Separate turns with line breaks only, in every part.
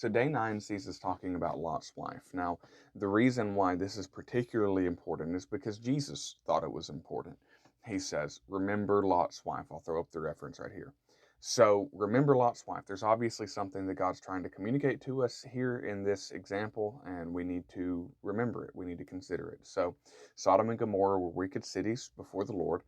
So day 9 sees us talking about Lot's wife. Now, the reason why this is particularly important is because Jesus thought it was important. He says, remember Lot's wife. I'll throw up the reference right here. So remember Lot's wife. There's obviously something that God's trying to communicate to us here in this example, and we need to remember it. We need to consider it. So Sodom and Gomorrah were wicked cities before the Lord,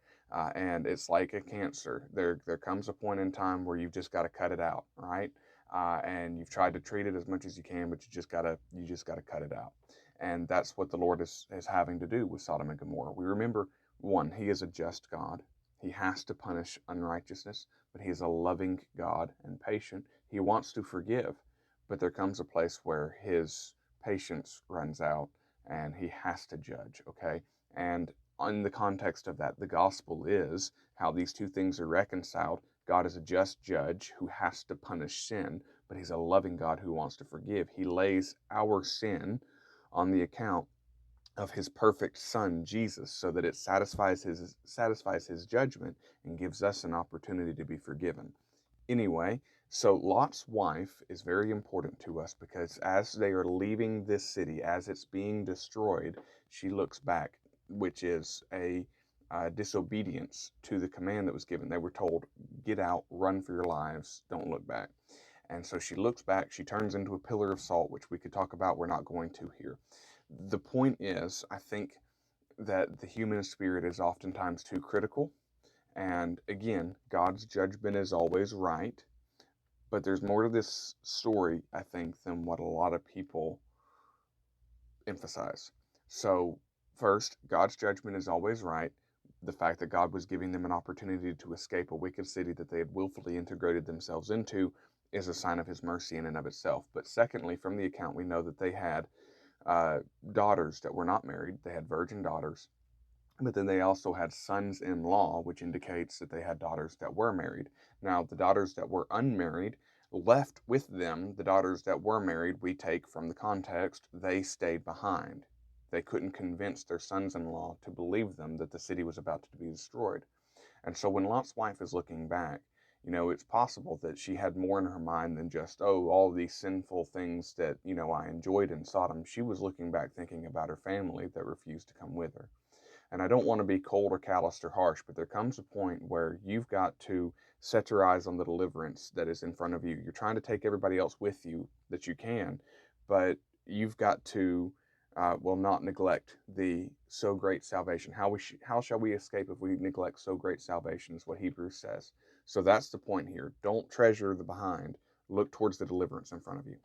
and it's like a cancer. There comes a point in time where you've just got to cut it out, right? And you've tried to treat it as much as you can, but you just gotta cut it out. And that's what the Lord is having to do with Sodom and Gomorrah. We remember, one, He is a just God. He has to punish unrighteousness, but He is a loving God and patient. He wants to forgive, but there comes a place where His patience runs out and He has to judge, okay? And in the context of that, the gospel is how these two things are reconciled. God is a just judge who has to punish sin, but He's a loving God who wants to forgive. He lays our sin on the account of His perfect Son, Jesus, so that it satisfies his judgment and gives us an opportunity to be forgiven. Anyway, so Lot's wife is very important to us because as they are leaving this city, as it's being destroyed, she looks back, which is a disobedience to the command that was given. They were told, get out, run for your lives, don't look back. And so she looks back, she turns into a pillar of salt, which we could talk about. We're not going to here. The point is, I think that the human spirit is oftentimes too critical. And again, God's judgment is always right. But there's more to this story, I think, than what a lot of people emphasize. So, first, God's judgment is always right. The fact that God was giving them an opportunity to escape a wicked city that they had willfully integrated themselves into is a sign of His mercy in and of itself. But secondly, from the account, we know that they had uh, daughters that were not married. They had virgin daughters, but then they also had sons-in-law, which indicates that they had daughters that were married. Now, the daughters that were unmarried left with them. The daughters that were married, we take from the context, they stayed behind. They couldn't convince their sons-in-law to believe them that the city was about to be destroyed. And so when Lot's wife is looking back, it's possible that she had more in her mind than just, oh, all these sinful things that, I enjoyed in Sodom. She was looking back thinking about her family that refused to come with her. And I don't want to be cold or calloused or harsh, but there comes a point where you've got to set your eyes on the deliverance that is in front of you. You're trying to take everybody else with you that you can, but you've got to, not neglect the so great salvation. How shall we escape if we neglect so great salvation, is what Hebrews says. So that's the point here. Don't treasure the behind. Look towards the deliverance in front of you.